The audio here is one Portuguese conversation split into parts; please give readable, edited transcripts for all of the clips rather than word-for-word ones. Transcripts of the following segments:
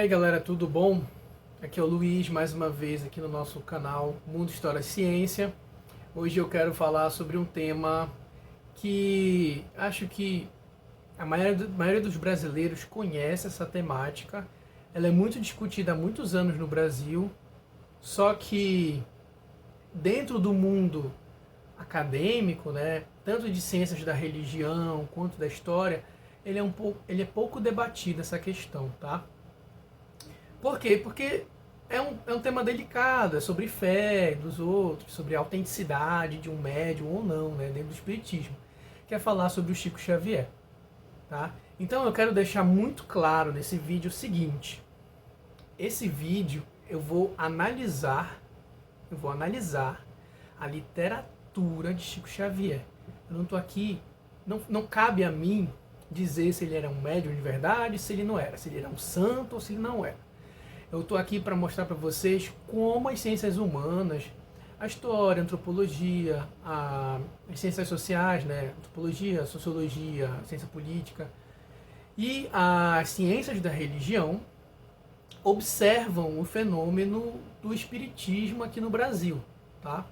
aí galera, tudo bom? Aqui é o Luiz, mais uma vez aqui no nosso canal Mundo História e Ciência. Hoje eu quero falar sobre um tema que acho que a maioria dos brasileiros conhece essa temática. Ela é muito discutida há muitos anos no Brasil, só que dentro do mundo acadêmico, né, tanto de ciências da religião quanto da história, ele é pouco debatido essa questão, tá? Por quê? Porque é um tema delicado, é sobre fé dos outros, sobre a autenticidade de um médium ou não, né, dentro do espiritismo. Quer falar sobre o Chico Xavier, tá? Então eu quero deixar muito claro nesse vídeo o seguinte: esse vídeo eu vou analisar a literatura de Chico Xavier. Eu não estou aqui, não cabe a mim dizer se ele era um médium de verdade, se ele não era, se ele era um santo ou se ele não era. Eu estou aqui para mostrar para vocês como as ciências humanas, a história, a antropologia, as ciências sociais, né, antropologia, sociologia, ciência política e as ciências da religião observam o fenômeno do espiritismo aqui no Brasil, tá?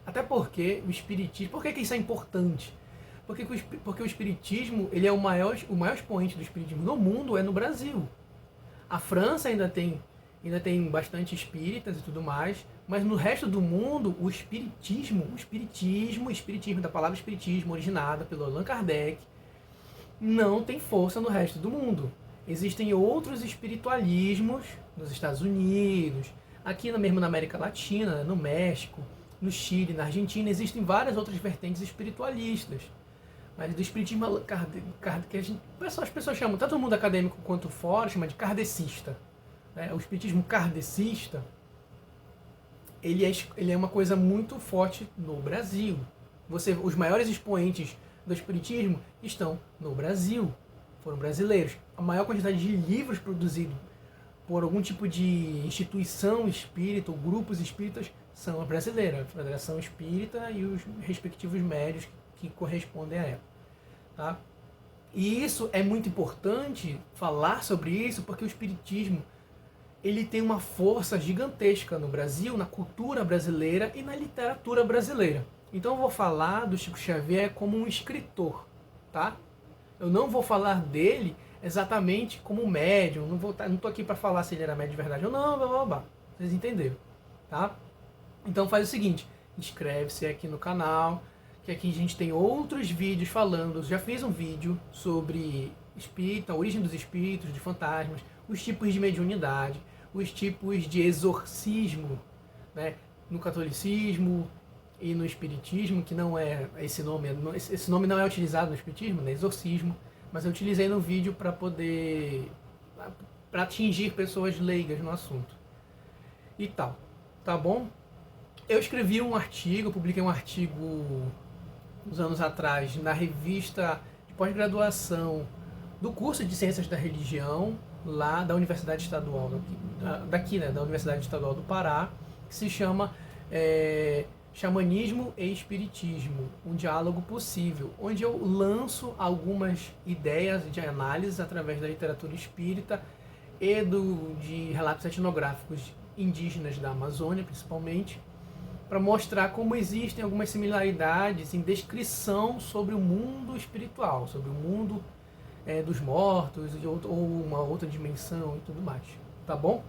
Até porque o espiritismo, por que isso é importante? Porque o espiritismo, ele é o maior expoente do espiritismo no mundo é no Brasil. A França ainda tem bastante espíritas e tudo mais, mas no resto do mundo, o espiritismo da palavra espiritismo, originada pelo Allan Kardec, não tem força no resto do mundo. Existem outros espiritualismos nos Estados Unidos, aqui mesmo na América Latina, no México, no Chile, na Argentina, existem várias outras vertentes espiritualistas. Mas do espiritismo que as pessoas chamam, tanto o mundo acadêmico quanto fora, chama de kardecista. Né? O espiritismo kardecista, ele é uma coisa muito forte no Brasil. Os maiores expoentes do espiritismo estão no Brasil, foram brasileiros. A maior quantidade de livros produzidos por algum tipo de instituição espírita ou grupos espíritas são a brasileira, a Federação Espírita e os respectivos médios que correspondem a ela, tá? E isso é muito importante falar sobre isso porque o espiritismo ele tem uma força gigantesca no Brasil, na cultura brasileira e na literatura brasileira. Então eu vou falar do Chico Xavier como um escritor, tá? Eu não vou falar dele exatamente como médium, não estou aqui para falar se ele era médium de verdade ou não, blá blá blá. Vocês entenderam, tá? Então faz o seguinte, inscreve-se aqui no canal, que aqui a gente tem outros vídeos falando. Já fiz um vídeo sobre espírito, a origem dos espíritos, de fantasmas, os tipos de mediunidade, os tipos de exorcismo, né, no catolicismo e no espiritismo, que não é esse nome não é utilizado no espiritismo, né, exorcismo, mas eu utilizei no vídeo para atingir pessoas leigas no assunto e tal, tá bom? Eu escrevi um artigo, publiquei um artigo uns anos atrás na revista de pós-graduação do curso de Ciências da Religião, lá da Universidade Estadual né, da Universidade Estadual do Pará, que se chama Xamanismo e Espiritismo, um diálogo possível, onde eu lanço algumas ideias de análise através da literatura espírita e de relatos etnográficos indígenas da Amazônia, principalmente, para mostrar como existem algumas similaridades em descrição sobre o mundo espiritual, sobre o mundo dos mortos ou uma outra dimensão e tudo mais, tá bom?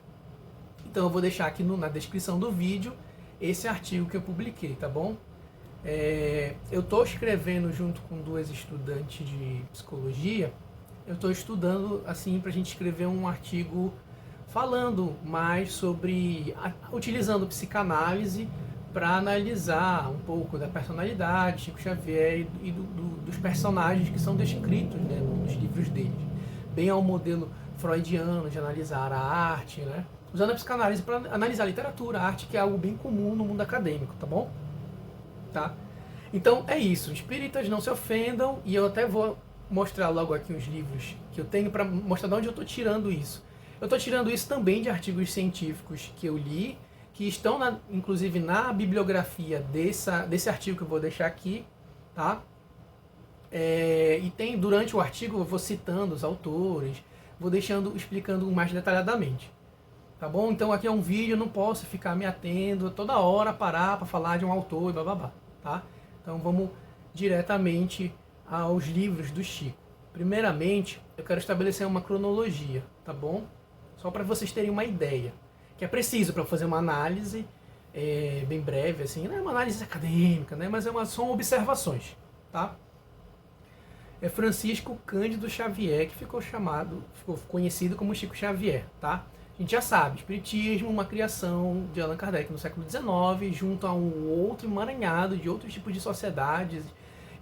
Então eu vou deixar aqui na descrição do vídeo esse artigo que eu publiquei, tá bom? Eu estou escrevendo junto com duas estudantes de psicologia, eu estou estudando assim para a gente escrever um artigo falando mais sobre, utilizando psicanálise para analisar um pouco da personalidade de Chico Xavier e dos personagens que são descritos, né, nos livros dele. Bem ao modelo freudiano de analisar a arte, né, usando a psicanálise para analisar a literatura, a arte, que é algo bem comum no mundo acadêmico, tá bom? Tá? Então é isso, espíritas não se ofendam, e eu até vou mostrar logo aqui os livros que eu tenho para mostrar de onde eu estou tirando isso. Eu estou tirando isso também de artigos científicos que eu li, que estão, inclusive, na bibliografia desse artigo que eu vou deixar aqui, tá? E tem, durante o artigo, eu vou citando os autores, vou deixando, explicando mais detalhadamente. Tá bom? Então aqui é um vídeo, eu não posso ficar me atendo toda hora, parar para falar de um autor e bababá, tá? Então vamos diretamente aos livros do Chico. Primeiramente, eu quero estabelecer uma cronologia, tá bom? Só para vocês terem uma ideia, que é preciso para fazer uma análise bem breve, assim, não é uma análise acadêmica, né? Mas são observações, tá? É Francisco Cândido Xavier, que ficou conhecido como Chico Xavier, tá? A gente já sabe, Espiritismo, uma criação de Allan Kardec no século XIX, junto a um outro emaranhado de outros tipos de sociedades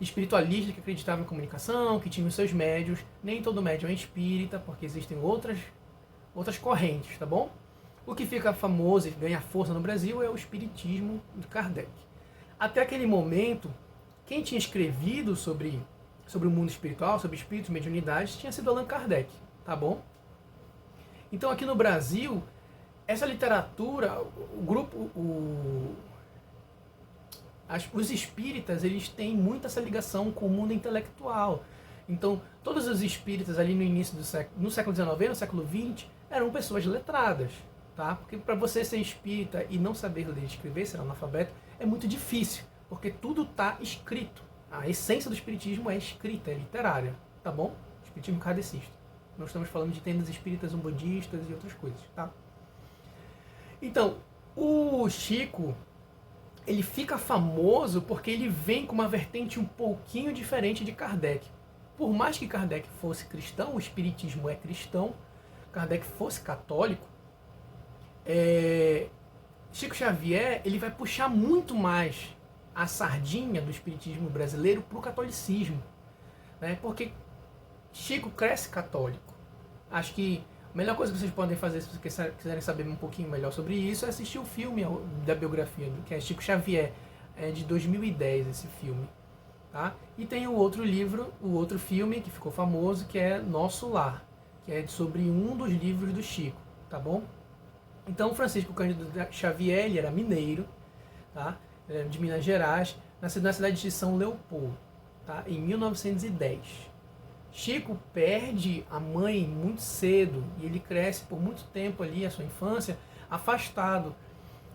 espiritualistas que acreditavam em comunicação, que tinham seus médios. Nem todo médium é espírita, porque existem outras correntes, tá bom? O que fica famoso e ganha força no Brasil é o Espiritismo de Kardec. Até aquele momento, quem tinha escrevido sobre o mundo espiritual, sobre espíritos, mediunidades, tinha sido Allan Kardec, tá bom? Então aqui no Brasil, essa literatura, os espíritas, eles têm muito essa ligação com o mundo intelectual. Então, todos os espíritas ali no início no século XIX e no século XX, eram pessoas letradas, tá? Porque para você ser espírita e não saber ler e escrever, ser analfabeto, é muito difícil, porque tudo está escrito. A essência do espiritismo é escrita, é literária, tá bom? Espiritismo kardecista. Não estamos falando de tendas espíritas umbandistas e outras coisas, tá? Então, o Chico, ele fica famoso porque ele vem com uma vertente um pouquinho diferente de Kardec. Por mais que Kardec fosse cristão, o espiritismo é cristão, Kardec fosse católico, Chico Xavier, ele vai puxar muito mais a sardinha do espiritismo brasileiro para o catolicismo, né? Porque Chico cresce católico. Acho que a melhor coisa que vocês podem fazer, se vocês quiserem saber um pouquinho melhor sobre isso, é assistir o filme da biografia, que é Chico Xavier, de 2010 esse filme. Tá? E tem o outro livro, o outro filme que ficou famoso, que é Nosso Lar, que é sobre um dos livros do Chico, tá bom? Então Francisco Cândido Xavier, ele era mineiro, tá? De Minas Gerais, nasceu na cidade de São Leopoldo, tá? Em 1910. Chico perde a mãe muito cedo e ele cresce por muito tempo ali, a sua infância, afastado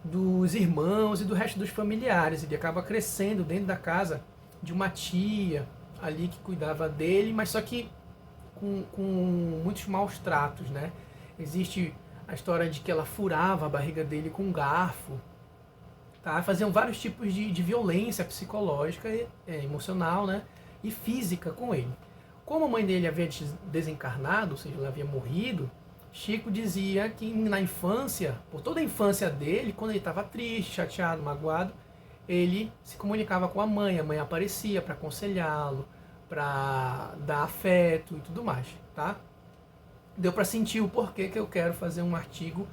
dos irmãos e do resto dos familiares. Ele acaba crescendo dentro da casa de uma tia ali que cuidava dele, mas só que com muitos maus tratos, né? Existe a história de que ela furava a barriga dele com um garfo, tá? Faziam vários tipos de violência psicológica, emocional, né? E física com ele. Como a mãe dele havia desencarnado, ou seja, ela havia morrido, Chico dizia que na infância, por toda a infância dele, quando ele estava triste, chateado, magoado, ele se comunicava com a mãe aparecia para aconselhá-lo, para dar afeto e tudo mais, tá? Deu para sentir o porquê que eu quero fazer um artigo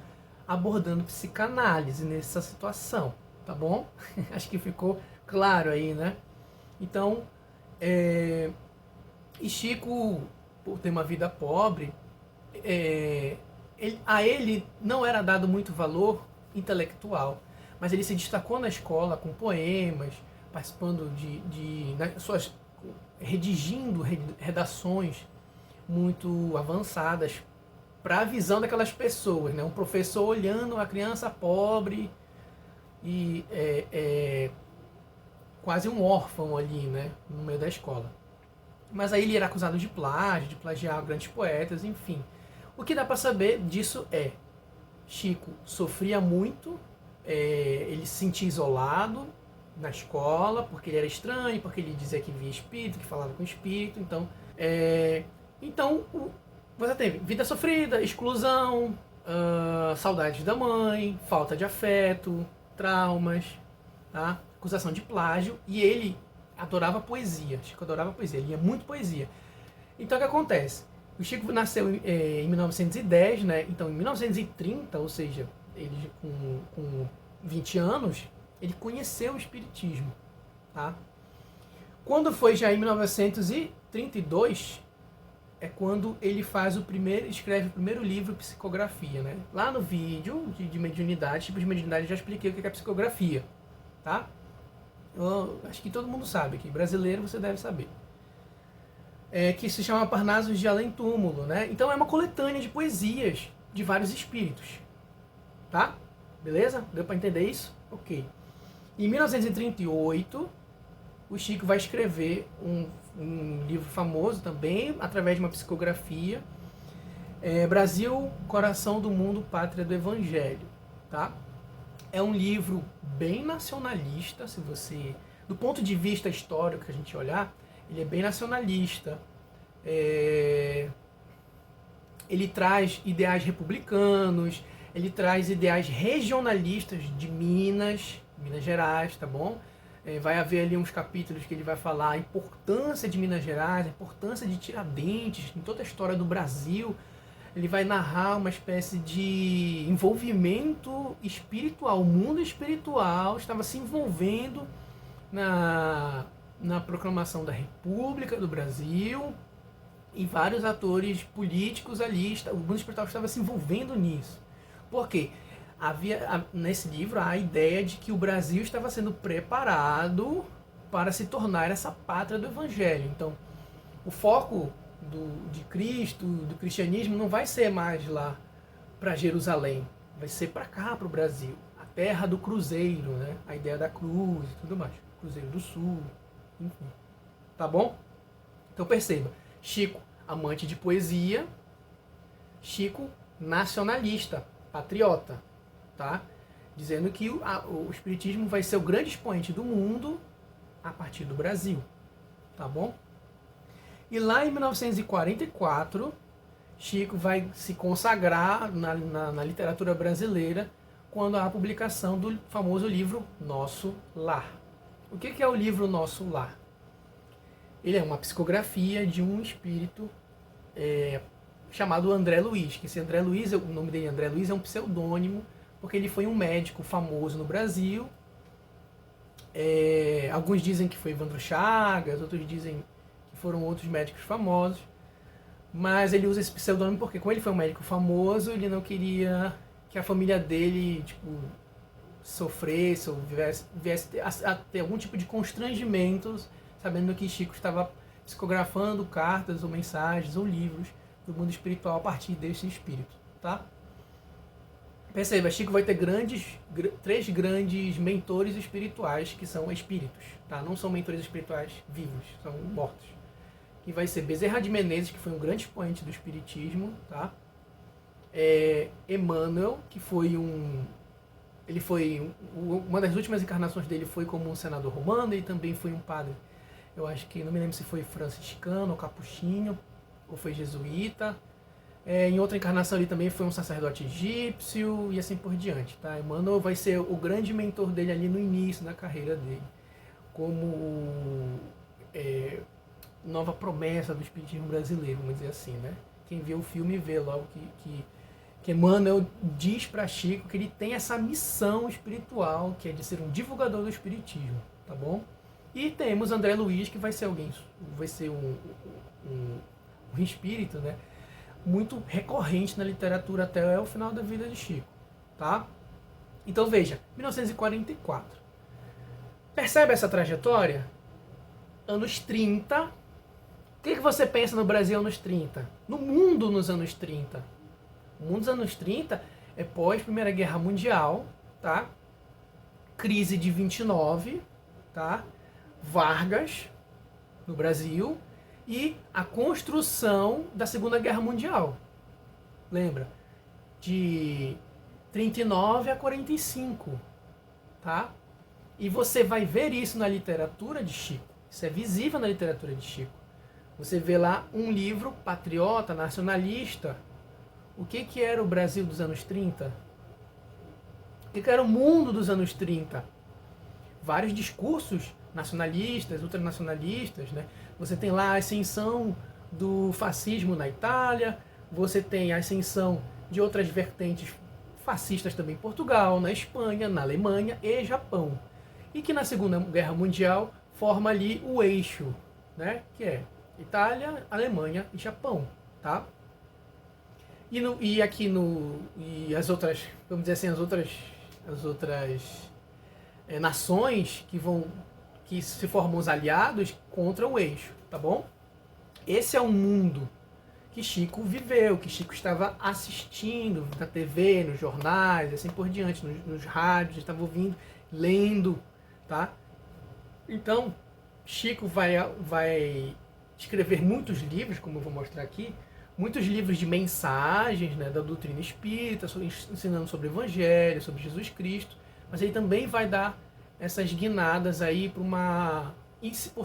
abordando psicanálise nessa situação, tá bom? Acho que ficou claro aí, né? Então, e Chico, por ter uma vida pobre, a ele não era dado muito valor intelectual, mas ele se destacou na escola com poemas, participando redigindo redações muito avançadas para a visão daquelas pessoas, né? Um professor olhando a criança pobre e quase um órfão ali, né? No meio da escola. Mas aí ele era acusado de plágio, de plagiar grandes poetas, enfim. O que dá para saber disso Chico sofria muito, ele se sentia isolado na escola, porque ele era estranho, porque ele dizia que via espírito, que falava com espírito. Então, você teve vida sofrida, exclusão, saudades da mãe, falta de afeto, traumas, tá? Acusação de plágio, e ele adorava poesia. Chico adorava poesia, ele lia muito poesia. Então o que acontece? O Chico nasceu em 1910, né? Então em 1930, ou seja, ele com 20 anos, ele conheceu o espiritismo, tá? Quando foi já em 1932, é quando ele escreve o primeiro livro, Psicografia, né? Lá no vídeo de mediunidade, tipos de mediunidade, eu já expliquei o que é psicografia, tá? Eu acho que todo mundo sabe aqui, brasileiro você deve saber. que se chama Parnasos de Além Túmulo, né? Então é uma coletânea de poesias de vários espíritos, tá? Beleza? Deu para entender isso? Ok. Em 1938, o Chico vai escrever um livro famoso também, através de uma psicografia, Brasil, Coração do Mundo, Pátria do Evangelho, tá? É um livro bem nacionalista, se você, do ponto de vista histórico que a gente olhar, ele é bem nacionalista. Ele traz ideais republicanos, ele traz ideais regionalistas de Minas Gerais, tá bom? Vai haver ali uns capítulos que ele vai falar a importância de Minas Gerais, a importância de Tiradentes, em toda a história do Brasil. Ele vai narrar uma espécie de envolvimento espiritual. O mundo espiritual estava se envolvendo na proclamação da República do Brasil, e vários atores políticos ali, o mundo espiritual estava se envolvendo nisso. Por quê? Havia nesse livro a ideia de que o Brasil estava sendo preparado para se tornar essa pátria do Evangelho. Então, o foco de Cristo, do cristianismo, não vai ser mais lá para Jerusalém, vai ser para cá, para o Brasil, a terra do cruzeiro, né? A ideia da cruz e tudo mais, Cruzeiro do Sul, enfim. Tá bom? Então perceba, Chico, amante de poesia, Chico, nacionalista, patriota, tá? Dizendo que o espiritismo vai ser o grande expoente do mundo a partir do Brasil, tá bom? E lá em 1944, Chico vai se consagrar na literatura brasileira quando há a publicação do famoso livro Nosso Lar. O que é o livro Nosso Lar? Ele é uma psicografia de um espírito chamado André Luiz. Que esse André Luiz, o nome dele André Luiz é um pseudônimo, porque ele foi um médico famoso no Brasil. Alguns dizem que foi Evandro Chagas, outros dizem que foram outros médicos famosos. Mas ele usa esse pseudônimo porque, como ele foi um médico famoso, ele não queria que a família dele sofresse ou viesse a ter algum tipo de constrangimentos, sabendo que Chico estava psicografando cartas ou mensagens ou livros do mundo espiritual a partir desse espírito, tá? Perceba, Chico vai ter três grandes mentores espirituais que são espíritos, tá? Não são mentores espirituais vivos, são mortos. Que vai ser Bezerra de Menezes, que foi um grande expoente do espiritismo, tá? Emmanuel, que foi uma das últimas encarnações dele foi como um senador romano, e também foi um padre, eu acho que, não me lembro se foi franciscano ou capuchinho, ou foi jesuíta. Em outra encarnação ele também foi um sacerdote egípcio, e assim por diante, tá? Emmanuel vai ser o grande mentor dele ali no início da carreira dele, como nova promessa do espiritismo brasileiro, vamos dizer assim, né? Quem vê o filme vê logo que Emmanuel diz para Chico que ele tem essa missão espiritual, que é de ser um divulgador do espiritismo, tá bom? E temos André Luiz, que vai ser um espírito, né, muito recorrente na literatura até o final da vida de Chico, tá? Então veja, 1944. Percebe essa trajetória? Anos 30. O que você pensa no Brasil anos 30? No mundo nos anos 30? O mundo dos anos 30 é pós Primeira Guerra Mundial, tá? Crise de 29, tá? Vargas no Brasil e a construção da Segunda Guerra Mundial. Lembra? De 39 a 45, tá? E você vai ver isso na literatura de Chico. Isso é visível na literatura de Chico. Você vê lá um livro patriota, nacionalista. O que era o Brasil dos anos 30? O que era o mundo dos anos 30? Vários discursos nacionalistas, ultranacionalistas, né? Você tem lá a ascensão do fascismo na Itália, você tem a ascensão de outras vertentes fascistas também em Portugal, na Espanha, na Alemanha e Japão. E que na Segunda Guerra Mundial forma ali o eixo, né? Que é Itália, Alemanha e Japão, tá? E as outras, vamos dizer assim, as outras nações que se formam os aliados contra o eixo, tá bom? esse é o mundo que Chico viveu, que Chico estava assistindo na TV, nos jornais, assim por diante, nos rádios, estava ouvindo, lendo, tá? Então, Chico vai escrever muitos livros, como eu vou mostrar aqui, muitos livros de mensagens, né, da doutrina espírita, ensinando sobre o Evangelho, sobre Jesus Cristo, mas ele também vai dar essas guinadas aí por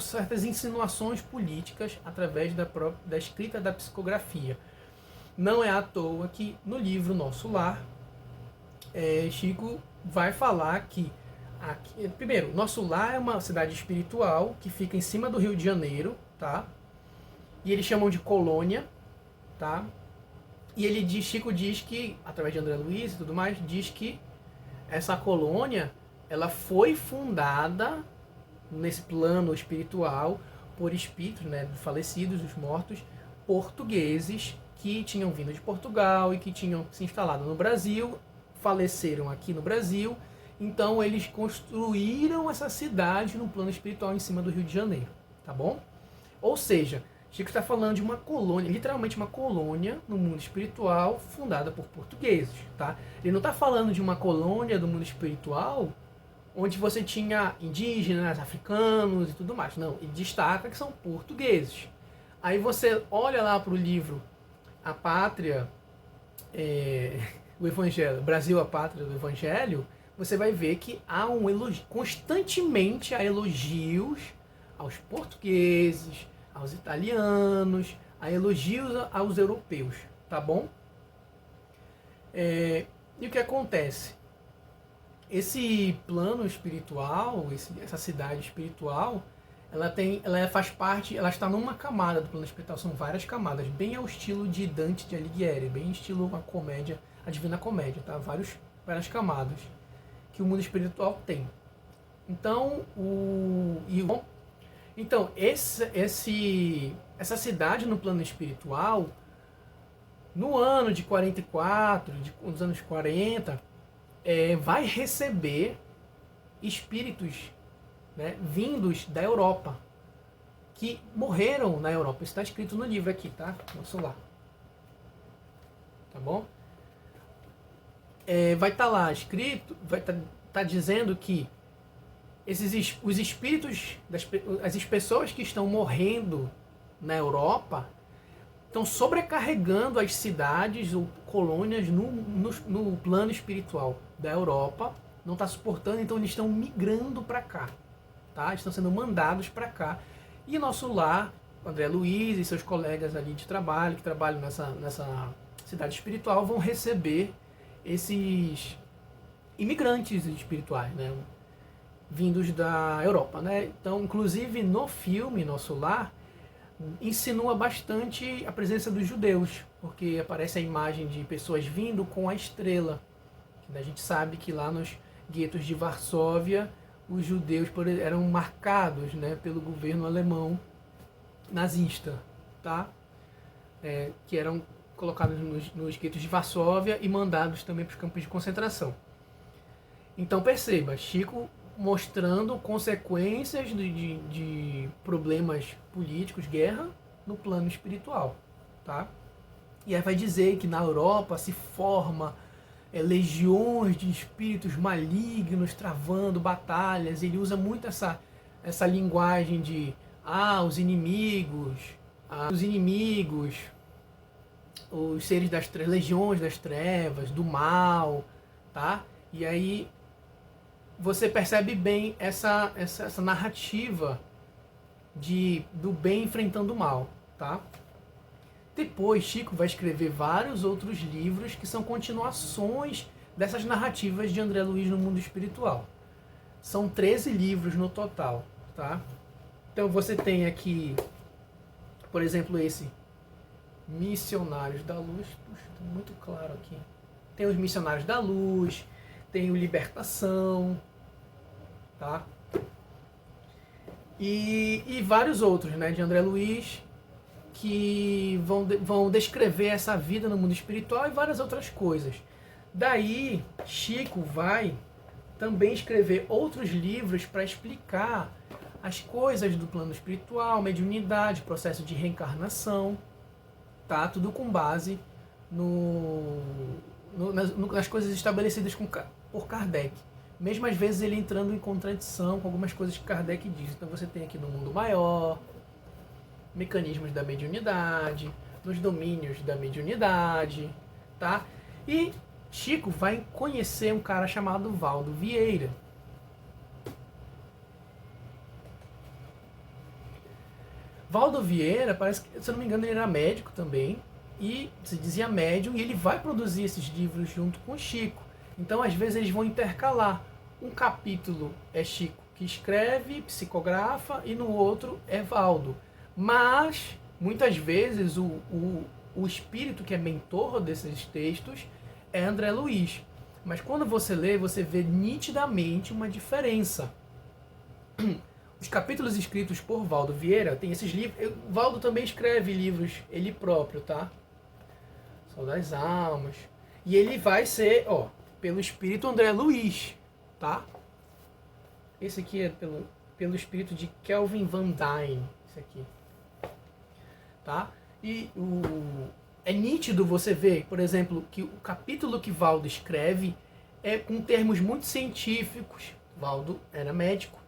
certas insinuações políticas através da escrita da psicografia. Não é à toa que no livro Nosso Lar, Chico vai falar que primeiro, Nosso Lar é uma cidade espiritual que fica em cima do Rio de Janeiro, tá? E eles chamam de colônia, tá? E Chico diz que, através de André Luiz e tudo mais, diz que essa colônia, ela foi fundada nesse plano espiritual por espíritos, né, falecidos, dos mortos, portugueses que tinham vindo de Portugal e que tinham se instalado no Brasil, faleceram aqui no Brasil. Então eles construíram essa cidade no plano espiritual em cima do Rio de Janeiro, tá bom? Ou seja, Chico está falando de uma colônia, literalmente uma colônia no mundo espiritual fundada por portugueses, tá? Ele não está falando de uma colônia do mundo espiritual onde você tinha indígenas, africanos e tudo mais. Não, ele destaca que são portugueses. Aí você olha lá para o livro A Pátria, o Evangelho, Brasil, a Pátria do Evangelho, você vai ver que há constantemente há elogios aos portugueses, aos italianos, há elogios aos europeus, tá bom? E o que acontece? Esse plano espiritual, essa cidade espiritual, ela faz parte, ela está numa camada do plano espiritual, são várias camadas, bem ao estilo de Dante de Alighieri, bem estilo uma comédia, a Divina Comédia, tá? Várias camadas que o mundo espiritual tem. Então, essa cidade no plano espiritual, no ano de 44, nos anos 40, vai receber espíritos, né, vindos da Europa, que morreram na Europa. Isso está escrito no livro aqui, tá? Nosso Lar. Tá bom? Vai estar lá escrito, vai estar dizendo que os espíritos, as pessoas que estão morrendo na Europa estão sobrecarregando as cidades ou colônias no plano espiritual da Europa, não está suportando, então eles estão migrando para cá, tá? Estão sendo mandados para cá. E Nosso Lar, André Luiz e seus colegas ali de trabalho, que trabalham nessa cidade espiritual, vão receber esses imigrantes espirituais, né, vindos da Europa, né? Então, inclusive no filme Nosso Lar, insinua bastante a presença dos judeus, porque aparece a imagem de pessoas vindo com a estrela. A gente sabe que lá nos guetos de Varsóvia, os judeus eram marcados, né, pelo governo alemão nazista, tá? Que eram colocados nos guetos de Varsóvia e mandados também para os campos de concentração. Então perceba, Chico mostrando consequências de problemas políticos, guerra, no plano espiritual, tá? E aí vai dizer que na Europa se forma legiões de espíritos malignos travando batalhas. Ele usa muito essa linguagem de os inimigos, os seres das trevas, legiões das trevas, do mal, tá? E aí você percebe bem essa narrativa do bem enfrentando o mal, tá? Depois, Chico vai escrever vários outros livros que são continuações dessas narrativas de André Luiz no mundo espiritual. São 13 livros no total, tá? Então você tem aqui, por exemplo, esse Missionários da Luz. Puxa, tá muito claro aqui. Tem os Missionários da Luz, tem o Libertação, tá? E vários outros, né, de André Luiz, que vão descrever essa vida no mundo espiritual e várias outras coisas. Daí, Chico vai também escrever outros livros para explicar as coisas do plano espiritual, mediunidade, processo de reencarnação, tá? Tudo com base nas coisas estabelecidas por Kardec. Mesmo às vezes ele entrando em contradição com algumas coisas que Kardec diz. Então você tem aqui no mundo maior, mecanismos da mediunidade, nos domínios da mediunidade, tá? E Chico vai conhecer um cara chamado Valdo Vieira. Valdo Vieira, parece que, se eu não me engano, ele era médico também, e se dizia médium, e ele vai produzir esses livros junto com Chico. Então, às vezes, eles vão intercalar. Um capítulo é Chico que escreve, psicografa, e no outro é Valdo. Mas, muitas vezes, o espírito que é mentor desses textos é André Luiz. Mas quando você lê, você vê nitidamente uma diferença. Os capítulos escritos por Valdo Vieira, tem esses livros. Valdo também escreve livros, ele próprio, tá? Sol das Almas. E ele vai ser, ó, pelo espírito André Luiz, tá? Esse aqui é pelo espírito de Kelvin Van Dyne, esse aqui. Tá? E é nítido você ver, por exemplo, que o capítulo que Valdo escreve é com termos muito científicos. Valdo era médico.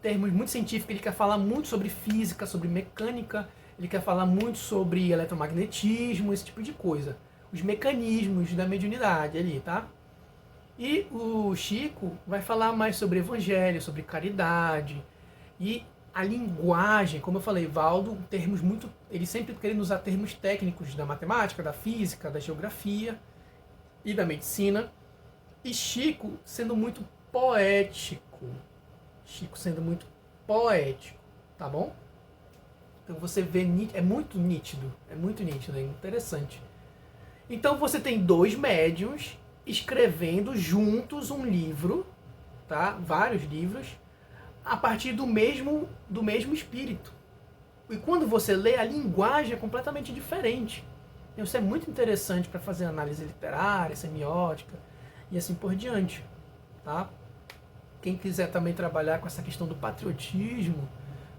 Termos muito científicos, ele quer falar muito sobre física, sobre mecânica, ele quer falar muito sobre eletromagnetismo, esse tipo de coisa. Os mecanismos da mediunidade ali, tá? E o Chico vai falar mais sobre evangelho, sobre caridade. E a linguagem, como eu falei, Valdo, termos muito. Ele sempre querendo usar termos técnicos da matemática, da física, da geografia e da medicina. E Chico sendo muito poético. Chico sendo muito poético, tá bom? Então você vê, é muito nítido, é interessante. Então você tem dois médiuns escrevendo juntos um livro, tá? Vários livros, a partir do mesmo espírito. E quando você lê, a linguagem é completamente diferente. Então, isso é muito interessante para fazer análise literária, semiótica e assim por diante, tá? Quem quiser também trabalhar com essa questão do patriotismo,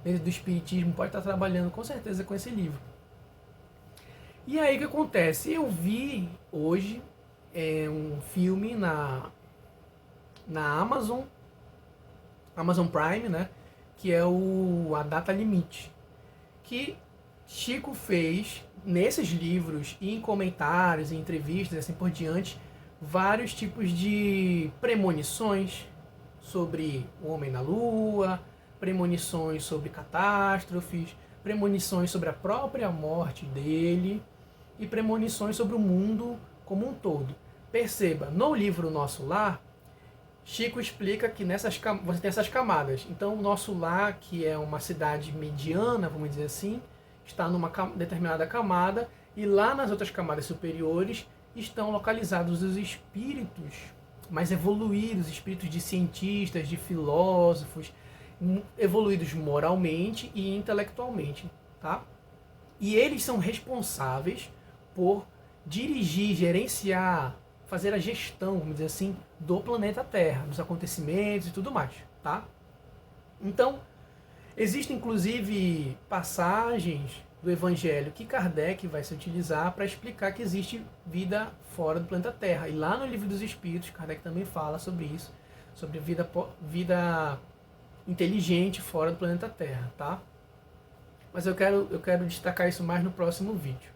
dentro do espiritismo, pode estar trabalhando com certeza com esse livro. E aí o que acontece? Eu vi hoje um filme na Amazon Prime, né? Que é A Data Limite. Que Chico fez nesses livros, e em comentários, em entrevistas, assim por diante, vários tipos de premonições sobre o homem na lua, premonições sobre catástrofes, premonições sobre a própria morte dele e premonições sobre o mundo como um todo. Perceba, no livro Nosso Lar, Chico explica que você tem essas camadas. Então, o Nosso Lar, que é uma cidade mediana, vamos dizer assim, está numa determinada camada, e lá nas outras camadas superiores estão localizados os espíritos mais evoluídos, espíritos de cientistas, de filósofos, evoluídos moralmente e intelectualmente, tá? E eles são responsáveis por dirigir, gerenciar, fazer a gestão, vamos dizer assim, do planeta Terra, dos acontecimentos e tudo mais, tá? Então, existem inclusive passagens do Evangelho que Kardec vai se utilizar para explicar que existe vida fora do planeta Terra. E lá no Livro dos Espíritos, Kardec também fala sobre isso, sobre vida inteligente fora do planeta Terra, tá? Mas eu quero destacar isso mais no próximo vídeo.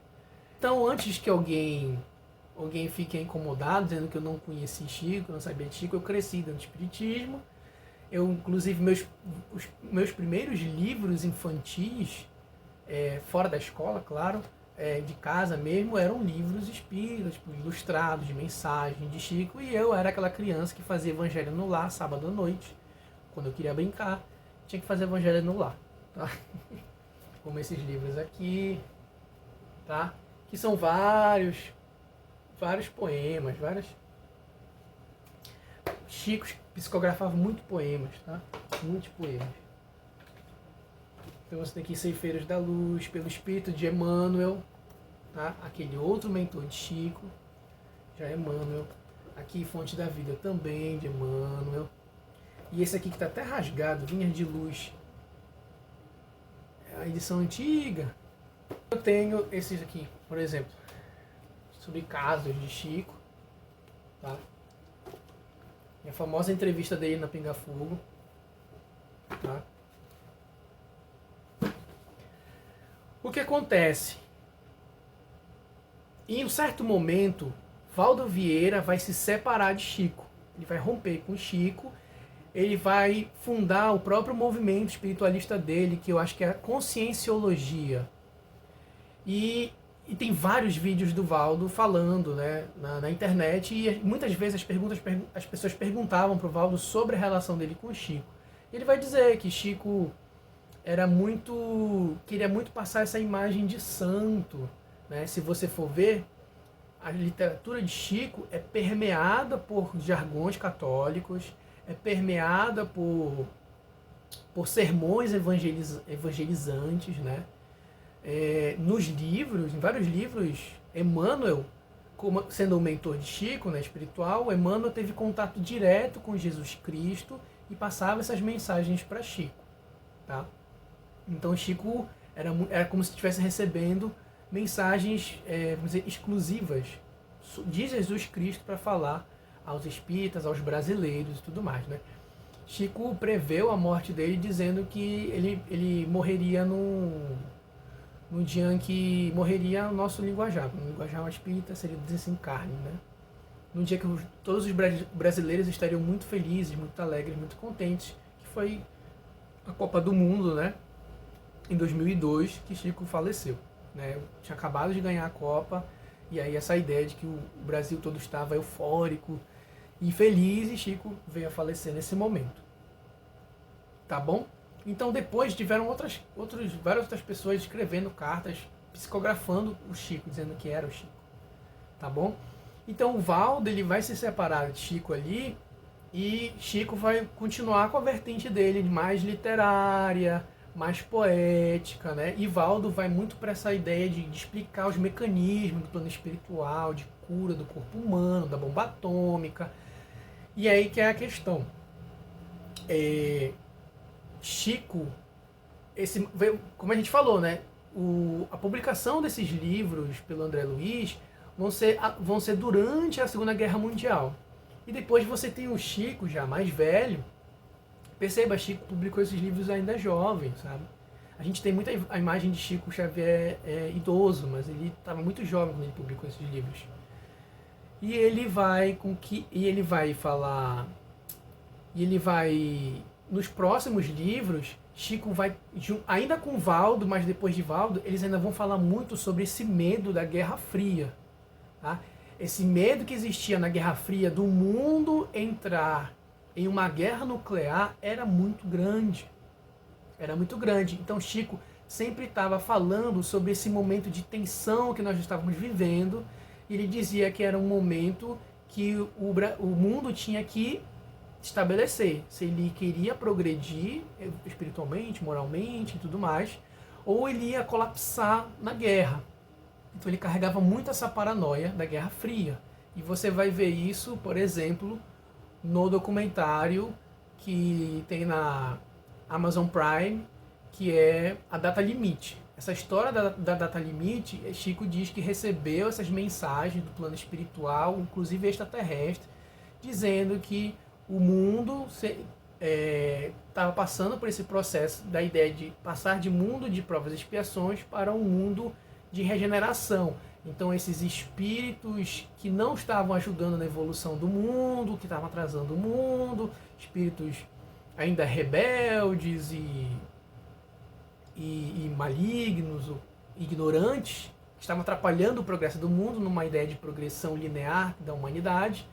Então, antes que alguém fique incomodado, dizendo que eu não conheci Chico, não sabia de Chico, eu cresci dentro do Espiritismo. Eu, inclusive, meus primeiros livros infantis, fora da escola, claro, de casa mesmo, eram livros espíritas, tipo, ilustrados, de mensagem de Chico, e eu era aquela criança que fazia Evangelho no Lar, sábado à noite, quando eu queria brincar, tinha que fazer Evangelho no Lar, tá? Como esses livros aqui, tá? Que são vários poemas, Chico psicografava muito poemas, tá? Muitos poemas. Então você tem aqui Ceifeiros da Luz, pelo espírito de Emmanuel, tá? Aquele outro mentor de Chico, já Emmanuel. Aqui Fonte da Vida também, de Emmanuel. E esse aqui que está até rasgado, Vinhas de Luz, a edição antiga. Eu tenho esses aqui, por exemplo, sobre casos de Chico, tá? E a famosa entrevista dele na Pinga Fogo, tá? O que acontece? Em um certo momento, Valdo Vieira vai se separar de Chico. Ele vai romper com Chico. Ele vai fundar o próprio movimento espiritualista dele, que eu acho que é a Conscienciologia. E tem vários vídeos do Valdo falando, né, na internet, e muitas vezes as pessoas perguntavam para o Valdo sobre a relação dele com o Chico. Ele vai dizer que Chico queria muito passar essa imagem de santo, né? Se você for ver, a literatura de Chico é permeada por jargões católicos, é permeada por sermões evangelizantes, né? Nos livros, em vários livros, Emmanuel, sendo o mentor de Chico, né, espiritual, Emmanuel teve contato direto com Jesus Cristo e passava essas mensagens para Chico, tá? Então Chico era como se estivesse recebendo mensagens, vamos dizer, exclusivas de Jesus Cristo para falar aos espíritas, aos brasileiros e tudo mais, né? Chico preveu a morte dele dizendo que ele morreria no dia em que morreria o nosso linguajar. O linguajar espírita seria desencarne, né? No dia que todos os brasileiros estariam muito felizes, muito alegres, muito contentes, que foi a Copa do Mundo, né? Em 2002, que Chico faleceu, né? Tinha acabado de ganhar a Copa, e aí essa ideia de que o Brasil todo estava eufórico e feliz, e Chico veio a falecer nesse momento. Tá bom? Então depois tiveram várias outras pessoas escrevendo cartas, psicografando o Chico, dizendo que era o Chico. Tá bom? Então o Valdo, ele vai se separar de Chico ali, e Chico vai continuar com a vertente dele, mais literária, mais poética, né? E Valdo vai muito para essa ideia de explicar os mecanismos do plano espiritual, de cura do corpo humano, da bomba atômica. E aí que é a questão. Chico, como a gente falou, né? A publicação desses livros pelo André Luiz vão ser durante a Segunda Guerra Mundial. E depois você tem o Chico, já mais velho. Perceba, Chico publicou esses livros ainda jovem, sabe? A gente tem muita a imagem de Chico Xavier idoso, mas ele estava muito jovem quando ele publicou esses livros. E ele vai nos próximos livros, Chico vai, ainda com Valdo, mas depois de Valdo, eles ainda vão falar muito sobre esse medo da Guerra Fria, tá? Esse medo que existia na Guerra Fria do mundo entrar em uma guerra nuclear era muito grande. Era muito grande. Então Chico sempre estava falando sobre esse momento de tensão que nós estávamos vivendo. Ele dizia que era um momento que o mundo tinha que estabelecer se ele queria progredir espiritualmente, moralmente e tudo mais, ou ele ia colapsar na guerra. Então ele carregava muito essa paranoia da Guerra Fria. E você vai ver isso, por exemplo, no documentário que tem na Amazon Prime, que é A Data Limite. Essa história da Data Limite, Chico diz que recebeu essas mensagens do plano espiritual, inclusive extraterrestre, dizendo que o mundo estava passando por esse processo da ideia de passar de mundo de provas e expiações para um mundo de regeneração. Então esses espíritos que não estavam ajudando na evolução do mundo, que estavam atrasando o mundo, espíritos ainda rebeldes e malignos, ignorantes, que estavam atrapalhando o progresso do mundo numa ideia de progressão linear da humanidade,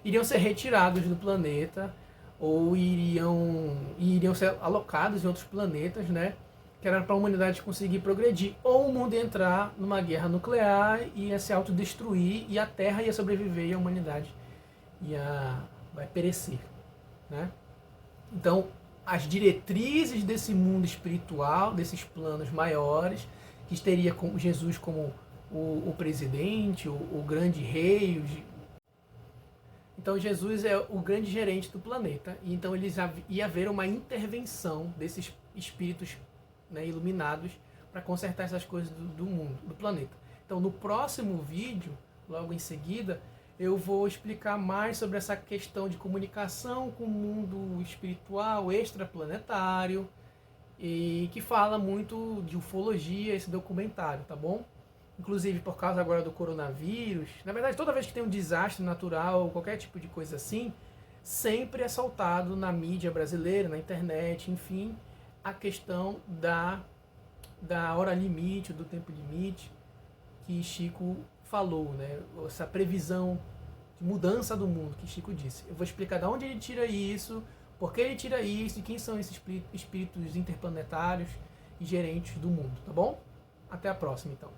iriam ser retirados do planeta ou iriam ser alocados em outros planetas, né? Que era para a humanidade conseguir progredir, ou o mundo ia entrar numa guerra nuclear e ia se autodestruir, e a Terra ia sobreviver e a humanidade vai perecer, né? Então, as diretrizes desse mundo espiritual, desses planos maiores, que teria Jesus como o presidente, o grande rei. Então Jesus é o grande gerente do planeta, e então ia haver uma intervenção desses espíritos né, iluminados para consertar essas coisas do mundo, do planeta. Então, no próximo vídeo, logo em seguida, eu vou explicar mais sobre essa questão de comunicação com o mundo espiritual extraplanetário, e que fala muito de ufologia, esse documentário, tá bom? Inclusive, por causa agora do coronavírus, na verdade, toda vez que tem um desastre natural, qualquer tipo de coisa assim, sempre é soltado na mídia brasileira, na internet, enfim, a questão da hora limite, do tempo limite, que Chico falou, né? Essa previsão de mudança do mundo que Chico disse. Eu vou explicar de onde ele tira isso, por que ele tira isso e quem são esses espíritos interplanetários e gerentes do mundo, tá bom? Até a próxima, então.